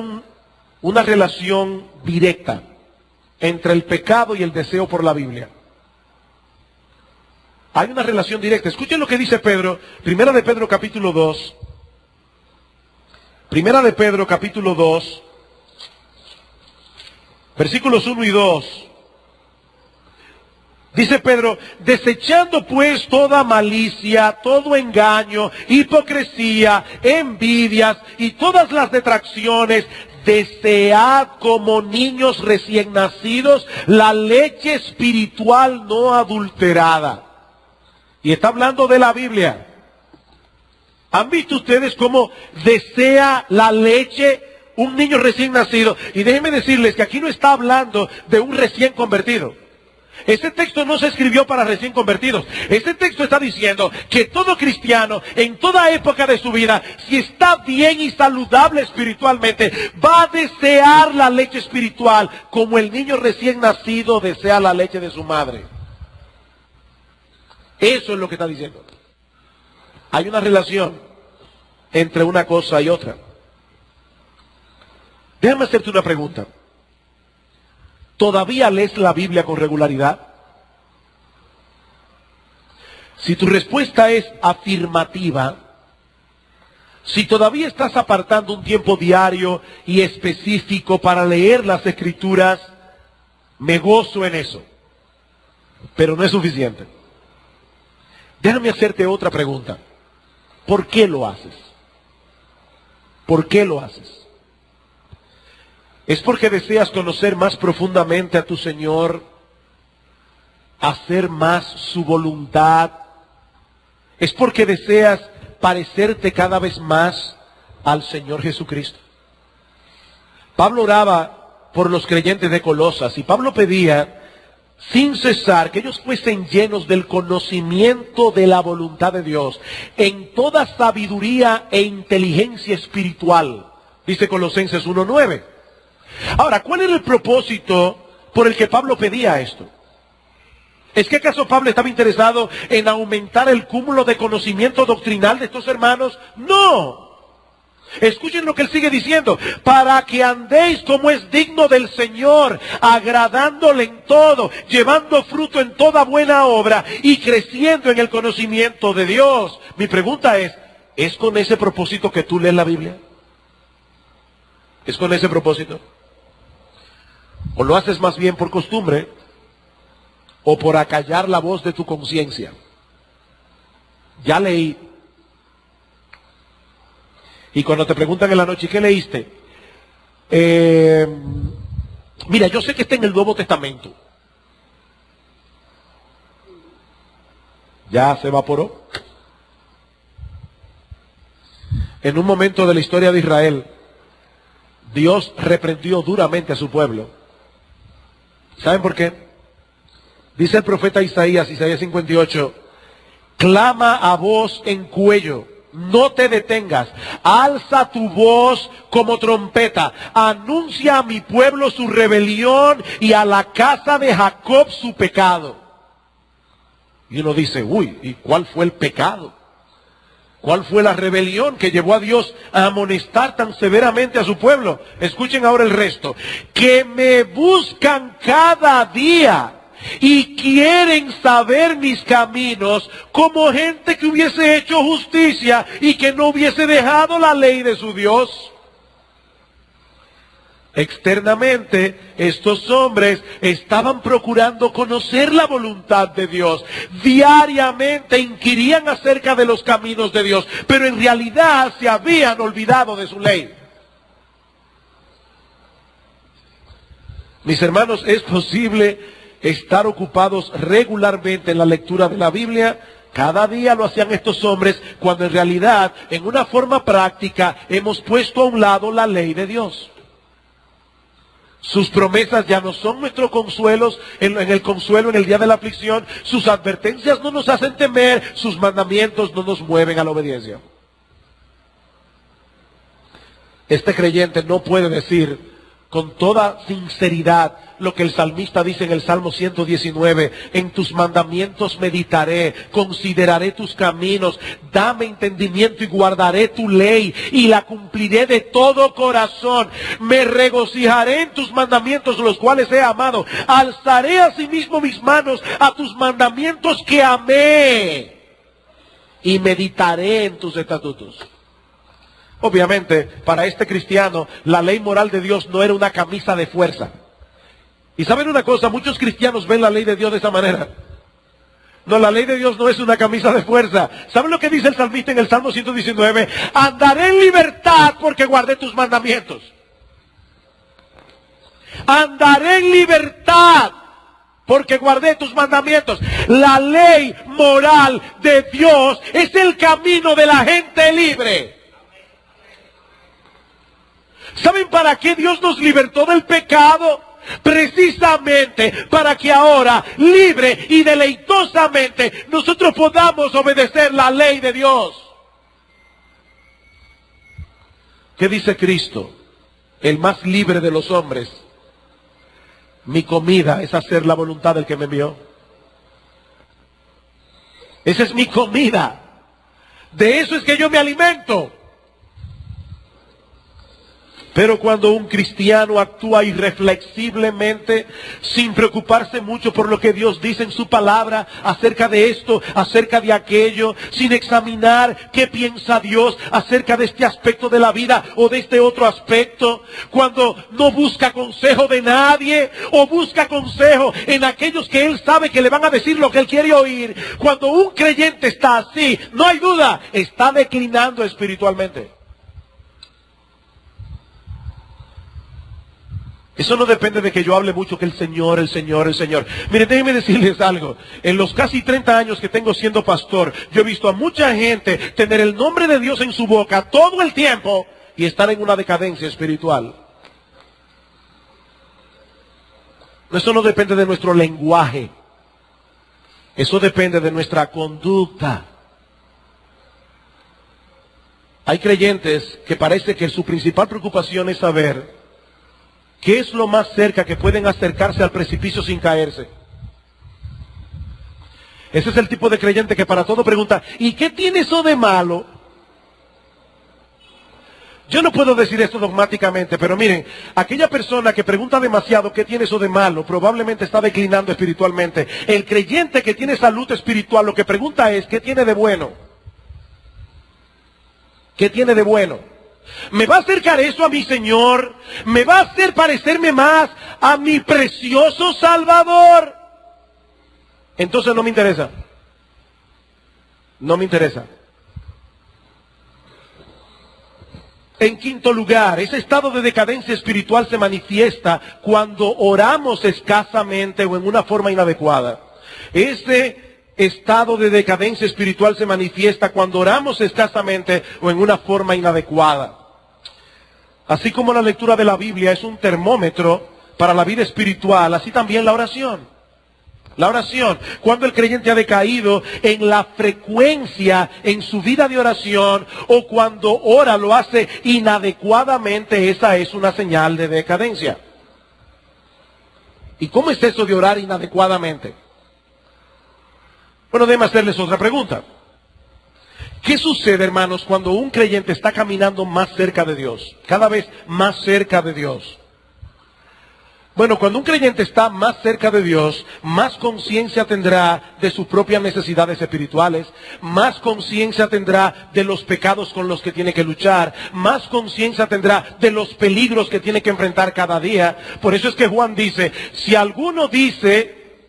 una relación directa entre el pecado y el deseo por la Biblia. Hay una relación directa. Escuchen lo que dice Pedro, Primera de Pedro capítulo 2. Primera de Pedro capítulo 2, versículos 1 y 2. Dice Pedro, desechando pues toda malicia, todo engaño, hipocresía, envidias y todas las detracciones, desead como niños recién nacidos la leche espiritual no adulterada. Y está hablando de la Biblia. ¿Han visto ustedes cómo desea la leche un niño recién nacido? Y déjenme decirles que aquí no está hablando de un recién convertido. Este texto no se escribió para recién convertidos. Este texto está diciendo que todo cristiano, en toda época de su vida, si está bien y saludable espiritualmente, va a desear la leche espiritual como el niño recién nacido desea la leche de su madre. Eso es lo que está diciendo. Hay una relación entre una cosa y otra. Déjame hacerte una pregunta. ¿Todavía lees la Biblia con regularidad? Si tu respuesta es afirmativa, si todavía estás apartando un tiempo diario y específico para leer las Escrituras, me gozo en eso. Pero no es suficiente. Déjame hacerte otra pregunta. ¿Por qué lo haces? ¿Por qué lo haces? ¿Es porque deseas conocer más profundamente a tu Señor? ¿Hacer más su voluntad? ¿Es porque deseas parecerte cada vez más al Señor Jesucristo? Pablo oraba por los creyentes de Colosas y Pablo pedía sin cesar que ellos fuesen llenos del conocimiento de la voluntad de Dios en toda sabiduría e inteligencia espiritual. Dice Colosenses 1:9. Ahora, ¿cuál era el propósito por el que Pablo pedía esto? ¿Es que acaso Pablo estaba interesado en aumentar el cúmulo de conocimiento doctrinal de estos hermanos? No. Escuchen lo que él sigue diciendo. Para que andéis como es digno del Señor, agradándole en todo, llevando fruto en toda buena obra y creciendo en el conocimiento de Dios. Mi pregunta ¿es con ese propósito que tú lees la Biblia? ¿Es con ese propósito? ¿O lo haces más bien por costumbre? ¿O por acallar la voz de tu conciencia? Ya leí. Y cuando te preguntan en la noche, ¿qué leíste? Mira, yo sé que está en el Nuevo Testamento. Ya se evaporó. En un momento de la historia de Israel, Dios reprendió duramente a su pueblo. ¿Saben por qué? Dice el profeta Isaías 58, clama a voz en cuello, no te detengas, alza tu voz como trompeta, anuncia a mi pueblo su rebelión y a la casa de Jacob su pecado. Y uno dice, uy, ¿y cuál fue el pecado? ¿Cuál fue la rebelión que llevó a Dios a amonestar tan severamente a su pueblo? Escuchen ahora el resto. Que me buscan cada día y quieren saber mis caminos, como gente que hubiese hecho justicia y que no hubiese dejado la ley de su Dios. Externamente, estos hombres estaban procurando conocer la voluntad de Dios. Diariamente inquirían acerca de los caminos de Dios, pero en realidad se habían olvidado de su ley. Mis hermanos, es posible estar ocupados regularmente en la lectura de la Biblia. Cada día lo hacían estos hombres, cuando en realidad, en una forma práctica, hemos puesto a un lado la ley de Dios. Sus promesas ya no son nuestros consuelos, en el consuelo en el día de la aflicción. Sus advertencias no nos hacen temer, sus mandamientos no nos mueven a la obediencia. Este creyente no puede decir con toda sinceridad lo que el salmista dice en el Salmo 119, en tus mandamientos meditaré, consideraré tus caminos, dame entendimiento y guardaré tu ley y la cumpliré de todo corazón. Me regocijaré en tus mandamientos, los cuales he amado. Alzaré asimismo mis manos a tus mandamientos que amé y meditaré en tus estatutos. Obviamente, para este cristiano, la ley moral de Dios no era una camisa de fuerza. Y saben una cosa, muchos cristianos ven la ley de Dios de esa manera. No, la ley de Dios no es una camisa de fuerza. ¿Saben lo que dice el salmista en el Salmo 119? Andaré en libertad porque guardé tus mandamientos. Andaré en libertad, porque guardé tus mandamientos. La ley moral de Dios es el camino de la gente libre. ¿Saben para qué Dios nos libertó del pecado? Precisamente para que ahora, libre y deleitosamente, nosotros podamos obedecer la ley de Dios. ¿Qué dice Cristo? El más libre de los hombres. Mi comida es hacer la voluntad del que me envió. Esa es mi comida. De eso es que yo me alimento. Pero cuando un cristiano actúa irreflexiblemente, sin preocuparse mucho por lo que Dios dice en su palabra, acerca de esto, acerca de aquello, sin examinar qué piensa Dios acerca de este aspecto de la vida o de este otro aspecto, cuando no busca consejo de nadie, o busca consejo en aquellos que él sabe que le van a decir lo que él quiere oír, cuando un creyente está así, no hay duda, está declinando espiritualmente. Eso no depende de que yo hable mucho que el Señor, el Señor, el Señor. Miren, déjenme decirles algo. En los casi 30 años que tengo siendo pastor, yo he visto a mucha gente tener el nombre de Dios en su boca todo el tiempo y estar en una decadencia espiritual. Eso no depende de nuestro lenguaje. Eso depende de nuestra conducta. Hay creyentes que parece que su principal preocupación es saber ¿qué es lo más cerca que pueden acercarse al precipicio sin caerse? Ese es el tipo de creyente que para todo pregunta, ¿y qué tiene eso de malo? Yo no puedo decir esto dogmáticamente, pero miren, aquella persona que pregunta demasiado ¿qué tiene eso de malo? Probablemente está declinando espiritualmente. El creyente que tiene salud espiritual lo que pregunta es ¿qué tiene de bueno? ¿Qué tiene de bueno? ¿Me va a acercar eso a mi Señor? ¿Me va a hacer parecerme más a mi precioso Salvador? Entonces no me interesa. No me interesa. En quinto lugar, ese estado de decadencia espiritual se manifiesta cuando oramos escasamente o en una forma inadecuada. Ese estado de decadencia espiritual se manifiesta cuando oramos escasamente o en una forma inadecuada. Así como la lectura de la Biblia es un termómetro para la vida espiritual, así también la oración. La oración, cuando el creyente ha decaído en la frecuencia en su vida de oración o cuando ora lo hace inadecuadamente, esa es una señal de decadencia. ¿Y cómo es eso de orar inadecuadamente? Bueno, déjenme hacerles otra pregunta. ¿Qué sucede, hermanos, cuando un creyente está caminando más cerca de Dios? Cada vez más cerca de Dios. Bueno, cuando un creyente está más cerca de Dios, más conciencia tendrá de sus propias necesidades espirituales, más conciencia tendrá de los pecados con los que tiene que luchar, más conciencia tendrá de los peligros que tiene que enfrentar cada día. Por eso es que Juan dice, si alguno dice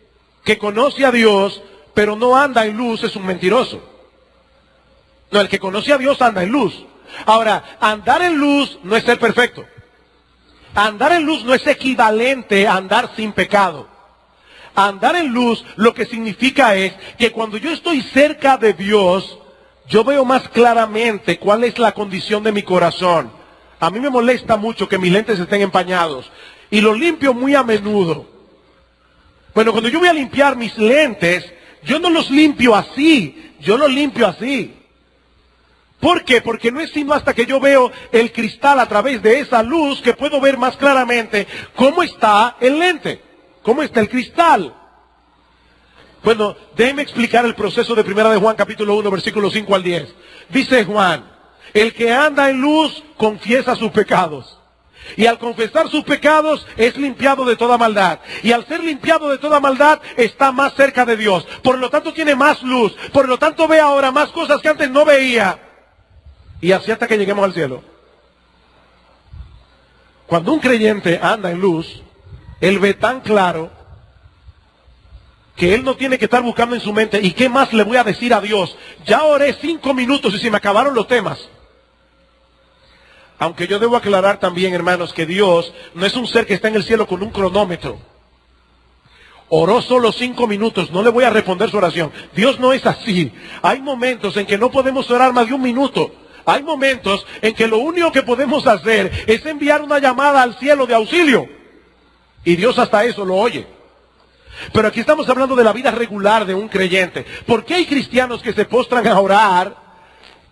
que conoce a Dios, pero no anda en luz, es un mentiroso. No, el que conoce a Dios anda en luz. Ahora, andar en luz no es ser perfecto. Andar en luz no es equivalente a andar sin pecado. Andar en luz lo que significa es que cuando yo estoy cerca de Dios, yo veo más claramente cuál es la condición de mi corazón. A mí me molesta mucho que mis lentes estén empañados y los limpio muy a menudo. Bueno, cuando yo voy a limpiar mis lentes, yo no los limpio así, yo los limpio así. ¿Por qué? Porque no es sino hasta que yo veo el cristal a través de esa luz que puedo ver más claramente cómo está el lente, cómo está el cristal. Bueno, déjenme explicar el proceso de 1 de Juan capítulo 1, versículos 5 al 10. Dice Juan, el que anda en luz confiesa sus pecados. Y al confesar sus pecados es limpiado de toda maldad. Y al ser limpiado de toda maldad está más cerca de Dios. Por lo tanto tiene más luz. Por lo tanto ve ahora más cosas que antes no veía. Y así hasta que lleguemos al cielo. Cuando un creyente anda en luz, él ve tan claro que él no tiene que estar buscando en su mente, ¿y qué más le voy a decir a Dios? Ya oré 5 minutos y se me acabaron los temas. Aunque yo debo aclarar también, hermanos, que Dios no es un ser que está en el cielo con un cronómetro. Oró solo 5 minutos, no le voy a responder su oración. Dios no es así. Hay momentos en que no podemos orar más de 1 minuto. Hay momentos en que lo único que podemos hacer es enviar una llamada al cielo de auxilio. Y Dios hasta eso lo oye. Pero aquí estamos hablando de la vida regular de un creyente. ¿Por qué hay cristianos que se postran a orar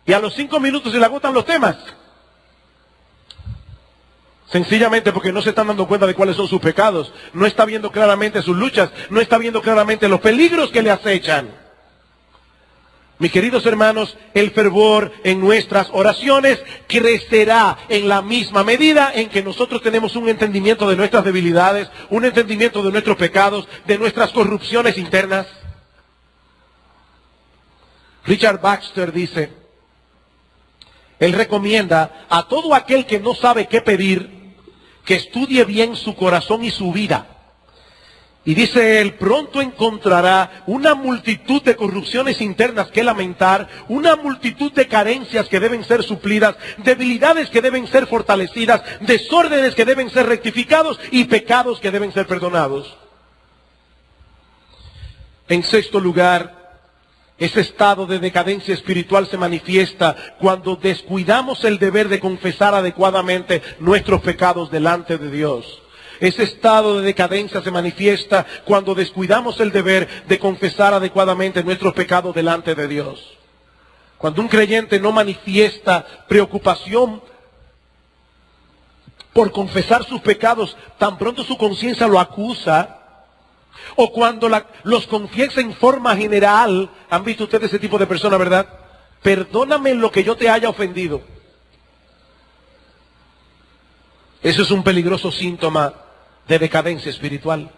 y a los 5 minutos se le agotan los temas? Sencillamente porque no se están dando cuenta de cuáles son sus pecados. No está viendo claramente sus luchas. No está viendo claramente los peligros que le acechan. Mis queridos hermanos, el fervor en nuestras oraciones crecerá en la misma medida en que nosotros tenemos un entendimiento de nuestras debilidades, un entendimiento de nuestros pecados, de nuestras corrupciones internas. Richard Baxter dice, él recomienda a todo aquel que no sabe qué pedir, que estudie bien su corazón y su vida. Y dice él, pronto encontrará una multitud de corrupciones internas que lamentar, una multitud de carencias que deben ser suplidas, debilidades que deben ser fortalecidas, desórdenes que deben ser rectificados y pecados que deben ser perdonados. En sexto lugar, ese estado de decadencia espiritual se manifiesta cuando descuidamos el deber de confesar adecuadamente nuestros pecados delante de Dios. Ese estado de decadencia se manifiesta cuando descuidamos el deber de confesar adecuadamente nuestros pecados delante de Dios. Cuando un creyente no manifiesta preocupación por confesar sus pecados, tan pronto su conciencia lo acusa, o cuando los confiesa en forma general. ¿Han visto ustedes ese tipo de persona, verdad? Perdóname lo que yo te haya ofendido. Eso es un peligroso síntoma de decadencia espiritual.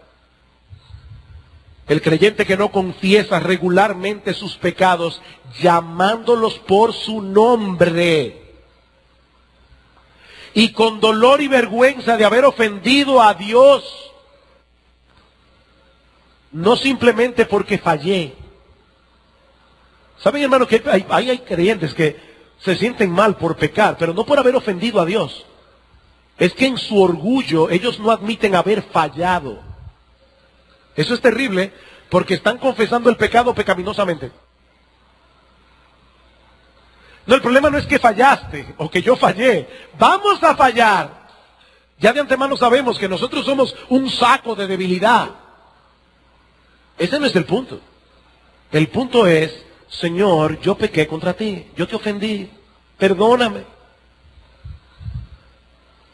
El creyente que no confiesa regularmente sus pecados, llamándolos por su nombre, y con dolor y vergüenza de haber ofendido a Dios, no simplemente porque fallé. ¿Saben, hermanos, que hay creyentes que se sienten mal por pecar, pero no por haber ofendido a Dios? Es que en su orgullo ellos no admiten haber fallado. Eso es terrible porque están confesando el pecado pecaminosamente. No, el problema no es que fallaste o que yo fallé. Vamos a fallar. Ya de antemano sabemos que nosotros somos un saco de debilidad. Ese no es el punto. El punto es, Señor, yo pequé contra ti, yo te ofendí, perdóname.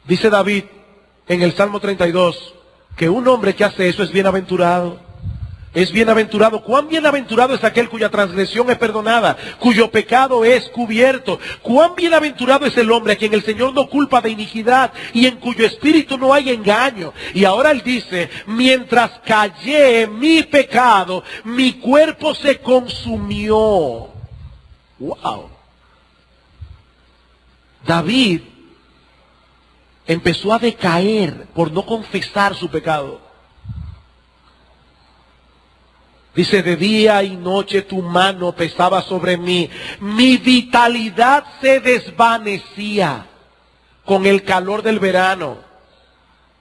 Dice David en el Salmo 32 que un hombre que hace eso es bienaventurado. Es bienaventurado. ¿Cuán bienaventurado es aquel cuya transgresión es perdonada, cuyo pecado es cubierto? ¿Cuán bienaventurado es el hombre a quien el Señor no culpa de iniquidad y en cuyo espíritu no hay engaño? Y ahora él dice, mientras callé mi pecado, mi cuerpo se consumió. ¡Wow! David empezó a decaer por no confesar su pecado. Dice, de día y noche tu mano pesaba sobre mí. Mi vitalidad se desvanecía con el calor del verano.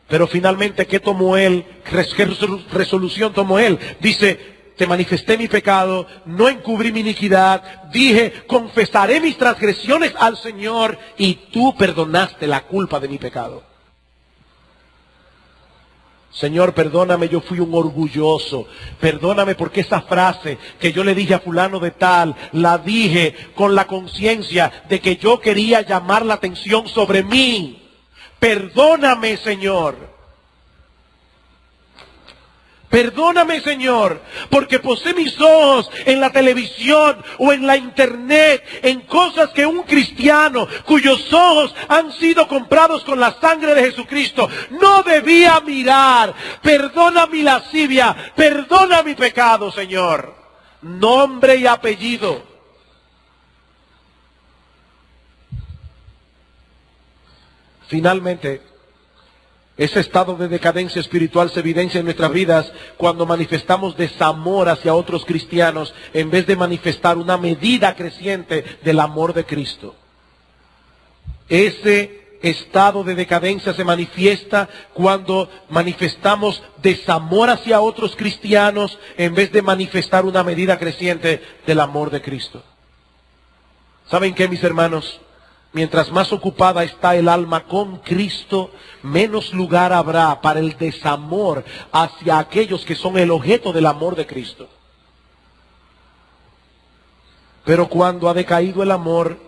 Pero finalmente, ¿qué tomó él? ¿Qué resolución tomó él? Dice, te manifesté mi pecado, no encubrí mi iniquidad. Dije, confesaré mis transgresiones al Señor y tú perdonaste la culpa de mi pecado. Señor, perdóname, yo fui un orgulloso. Perdóname porque esa frase que yo le dije a fulano de tal, la dije con la conciencia de que yo quería llamar la atención sobre mí. Perdóname, Señor. Perdóname, Señor, porque posé mis ojos en la televisión o en la internet, en cosas que un cristiano cuyos ojos han sido comprados con la sangre de Jesucristo no debía mirar. Perdona mi lascivia, perdona mi pecado, Señor. Nombre y apellido. Finalmente, ese estado de decadencia espiritual se evidencia en nuestras vidas cuando manifestamos desamor hacia otros cristianos en vez de manifestar una medida creciente del amor de Cristo. Ese estado de decadencia se manifiesta cuando manifestamos desamor hacia otros cristianos en vez de manifestar una medida creciente del amor de Cristo. ¿Saben qué, mis hermanos? Mientras más ocupada está el alma con Cristo, menos lugar habrá para el desamor hacia aquellos que son el objeto del amor de Cristo. Pero cuando ha decaído el amor,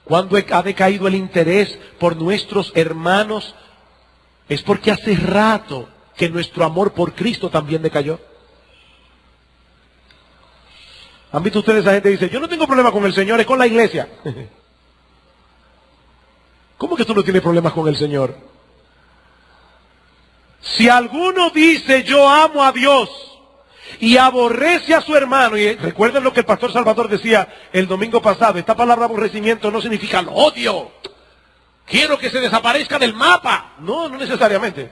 cuando ha decaído el interés por nuestros hermanos, es porque hace rato que nuestro amor por Cristo también decayó. ¿Han visto ustedes a gente que dice, yo no tengo problema con el Señor, es con la iglesia? ¿Cómo que tú no tienes problemas con el Señor? Si alguno dice, yo amo a Dios, y aborrece a su hermano, y recuerden lo que el pastor Salvador decía el domingo pasado, esta palabra aborrecimiento no significa lo odio, quiero que se desaparezca del mapa. No, no necesariamente.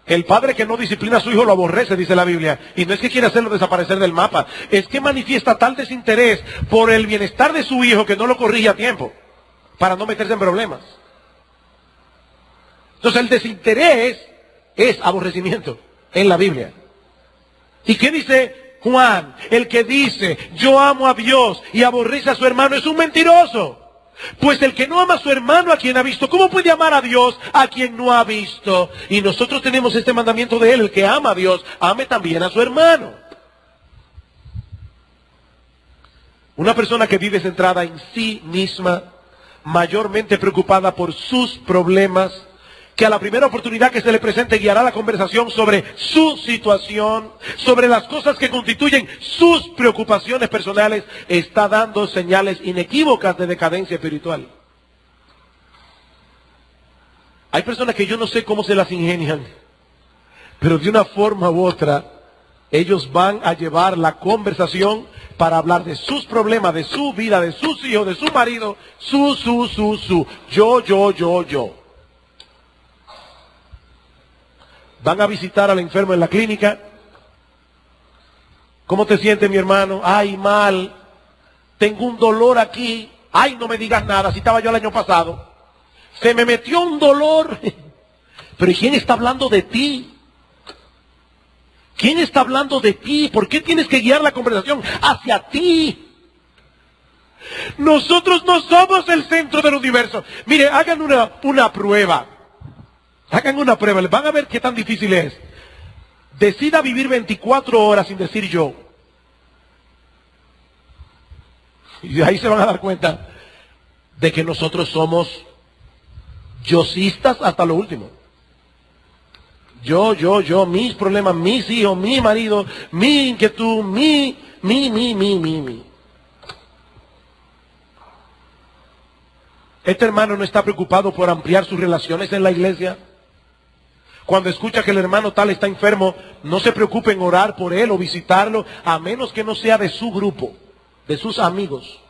El padre que no disciplina a su hijo lo aborrece, dice la Biblia, y no es que quiere hacerlo desaparecer del mapa, es que manifiesta tal desinterés por el bienestar de su hijo que no lo corrige a tiempo, para no meterse en problemas. Entonces el desinterés es aborrecimiento en la Biblia. ¿Y qué dice Juan? El que dice, yo amo a Dios y aborrece a su hermano es un mentiroso. Pues el que no ama a su hermano a quien ha visto, ¿cómo puede amar a Dios a quien no ha visto? Y nosotros tenemos este mandamiento de él, el que ama a Dios, ame también a su hermano. Una persona que vive centrada en sí misma, mayormente preocupada por sus problemas, que a la primera oportunidad que se le presente guiará la conversación sobre su situación, sobre las cosas que constituyen sus preocupaciones personales, está dando señales inequívocas de decadencia espiritual. Hay personas que yo no sé cómo se las ingenian, pero de una forma u otra, ellos van a llevar la conversación para hablar de sus problemas, de su vida, de sus hijos, de su marido, yo. Van a visitar al enfermo en la clínica. ¿Cómo te sientes, mi hermano? Ay, mal. Tengo un dolor aquí. Ay, no me digas nada, si estaba yo el año pasado. Se me metió un dolor. Pero ¿y quién está hablando de ti? ¿Quién está hablando de ti? ¿Por qué tienes que guiar la conversación hacia ti? Nosotros no somos el centro del universo. Mire, hagan una prueba. Hagan una prueba, van a ver qué tan difícil es. Decida vivir 24 horas sin decir yo. Y ahí se van a dar cuenta de que nosotros somos yosistas hasta lo último. Yo, mis problemas, mis hijos, mi marido, mi inquietud, mi. Este hermano no está preocupado por ampliar sus relaciones en la iglesia. Cuando escucha que el hermano tal está enfermo, no se preocupe en orar por él o visitarlo, a menos que no sea de su grupo, de sus amigos.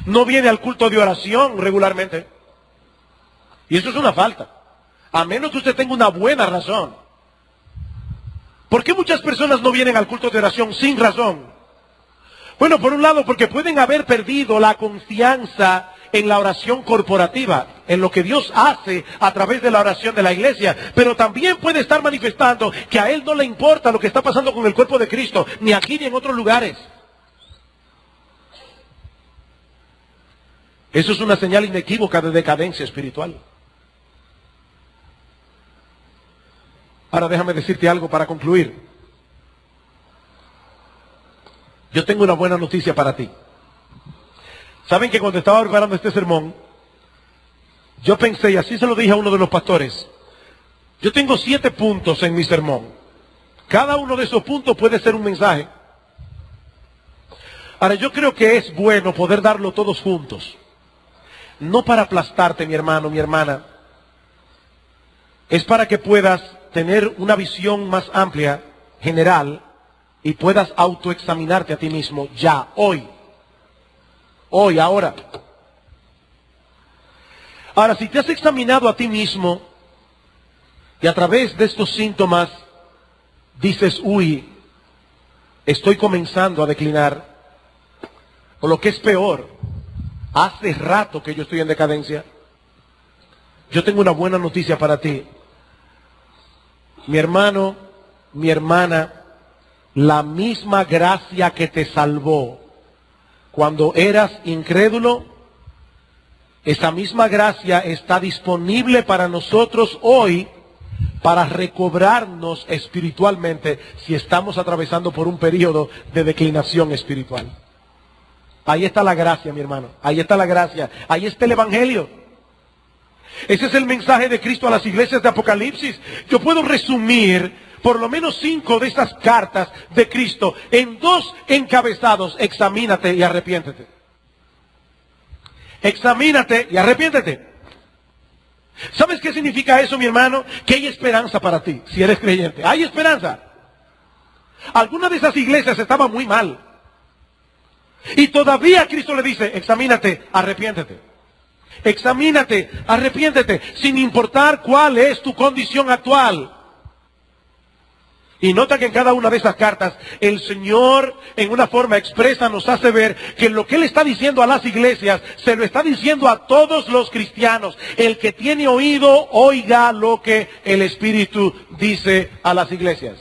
No viene al culto de oración regularmente. Y eso es una falta. A menos que usted tenga una buena razón. ¿Por qué muchas personas no vienen al culto de oración sin razón? Bueno, por un lado, porque pueden haber perdido la confianza en la oración corporativa, en lo que Dios hace a través de la oración de la iglesia, pero también puede estar manifestando que a él no le importa lo que está pasando con el cuerpo de Cristo, ni aquí ni en otros lugares. Eso es una señal inequívoca de decadencia espiritual. Ahora déjame decirte algo para concluir. Yo tengo una buena noticia para ti. Saben que cuando estaba preparando este sermón, yo pensé, y así se lo dije a uno de los pastores, yo tengo 7 puntos en mi sermón. Cada uno de esos puntos puede ser un mensaje. Ahora, yo creo que es bueno poder darlo todos juntos. No para aplastarte, mi hermano, mi hermana. Es para que puedas tener una visión más amplia, general, y puedas autoexaminarte a ti mismo ya, hoy. Hoy, ahora. Ahora, si te has examinado a ti mismo y a través de estos síntomas dices, uy, estoy comenzando a declinar, o lo que es peor, hace rato que yo estoy en decadencia, Yo tengo una buena noticia para ti. Mi hermano, mi hermana, la misma gracia que te salvó cuando eras incrédulo, esa misma gracia está disponible para nosotros hoy para recobrarnos espiritualmente si estamos atravesando por un periodo de declinación espiritual. Ahí está la gracia, mi hermano. Ahí está la gracia. Ahí está el Evangelio. Ese es el mensaje de Cristo a las iglesias de Apocalipsis. Yo puedo resumir por lo menos 5 de estas cartas de Cristo en 2 encabezados. Examínate y arrepiéntete. Examínate y arrepiéntete. ¿Sabes qué significa eso, mi hermano? Que hay esperanza para ti, si eres creyente. Hay esperanza. Algunas de esas iglesias estaban muy mal. Y todavía Cristo le dice, examínate, arrepiéntete. Examínate, arrepiéntete, sin importar cuál es tu condición actual. Y nota que en cada una de esas cartas, el Señor en una forma expresa nos hace ver que lo que Él está diciendo a las iglesias, se lo está diciendo a todos los cristianos. El que tiene oído, oiga lo que el Espíritu dice a las iglesias.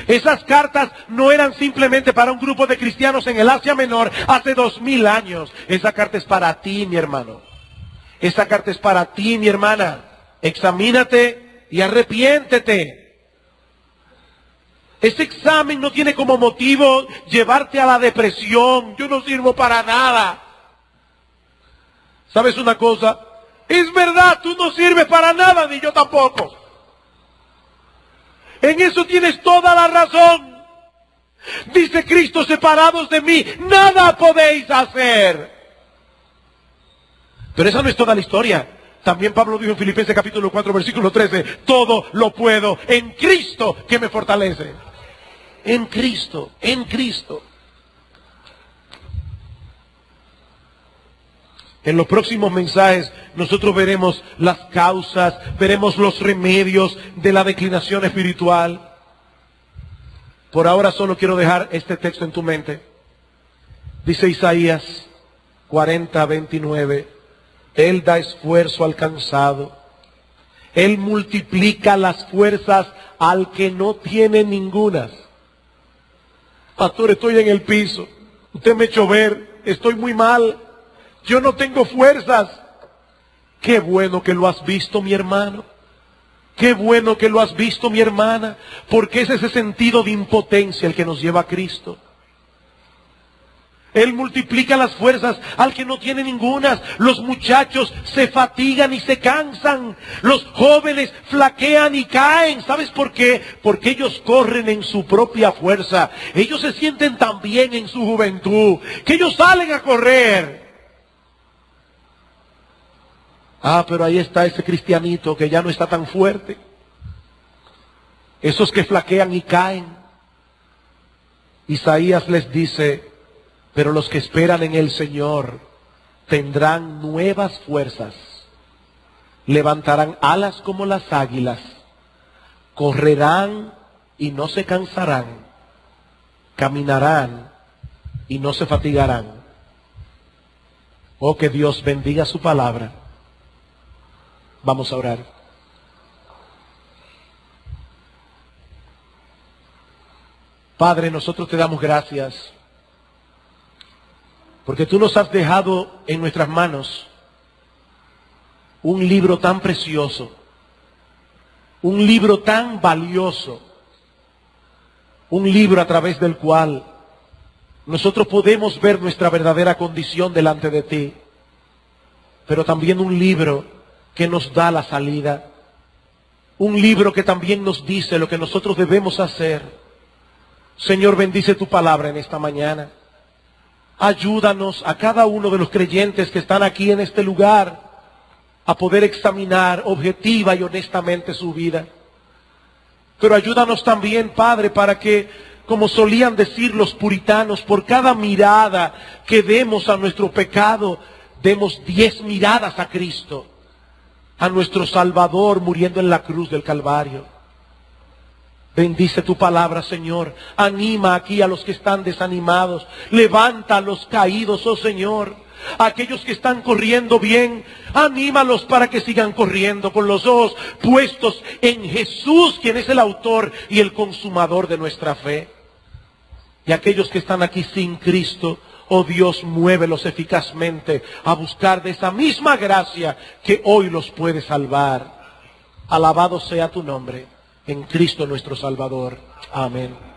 Esas cartas no eran simplemente para un grupo de cristianos en el Asia Menor hace 2000 años. Esa carta es para ti, mi hermano. Esa carta es para ti, mi hermana. Examínate y arrepiéntete. Ese examen no tiene como motivo llevarte a la depresión. Yo no sirvo para nada. ¿Sabes una cosa? Es verdad, tú no sirves para nada, ni yo tampoco. En eso tienes toda la razón. Dice Cristo, separados de mí, nada podéis hacer. Pero esa no es toda la historia. También Pablo dijo en Filipenses capítulo 4, versículo 13, todo lo puedo en Cristo que me fortalece. En Cristo, en Cristo. En los próximos mensajes nosotros veremos las causas, veremos los remedios de la declinación espiritual. Por ahora solo quiero dejar este texto en tu mente. Dice Isaías 40, 29, Él da esfuerzo al cansado, Él multiplica las fuerzas al que no tiene ningunas. Pastor, estoy en el piso, usted me echó ver, estoy muy mal, yo no tengo fuerzas. Qué bueno que lo has visto, mi hermano. Qué bueno que lo has visto, mi hermana, porque es ese sentido de impotencia el que nos lleva a Cristo. Él multiplica las fuerzas al que no tiene ningunas. Los muchachos se fatigan y se cansan. Los jóvenes flaquean y caen. ¿Sabes por qué? Porque ellos corren en su propia fuerza. Ellos se sienten tan bien en su juventud que ellos salen a correr. Ah, pero ahí está ese cristianito que ya no está tan fuerte. Esos que flaquean y caen. Isaías les dice, pero los que esperan en el Señor tendrán nuevas fuerzas, levantarán alas como las águilas, correrán y no se cansarán, caminarán y no se fatigarán. Oh, que Dios bendiga su palabra. Vamos a orar. Padre, nosotros te damos gracias porque tú nos has dejado en nuestras manos un libro tan precioso, un libro tan valioso, un libro a través del cual nosotros podemos ver nuestra verdadera condición delante de ti, pero también un libro que nos da la salida, un libro que también nos dice lo que nosotros debemos hacer. Señor, bendice tu palabra en esta mañana. Ayúdanos a cada uno de los creyentes que están aquí en este lugar a poder examinar objetiva y honestamente su vida. Pero ayúdanos también, Padre, para que, como solían decir los puritanos, por cada mirada que demos a nuestro pecado, demos 10 miradas a Cristo, a nuestro Salvador muriendo en la cruz del Calvario. Bendice tu palabra, Señor. Anima aquí a los que están desanimados. Levanta a los caídos, oh Señor. Aquellos que están corriendo bien, anímalos para que sigan corriendo con los ojos puestos en Jesús, quien es el autor y el consumador de nuestra fe. Y aquellos que están aquí sin Cristo, oh Dios, muévelos eficazmente a buscar de esa misma gracia que hoy los puede salvar. Alabado sea tu nombre, en Cristo nuestro Salvador. Amén.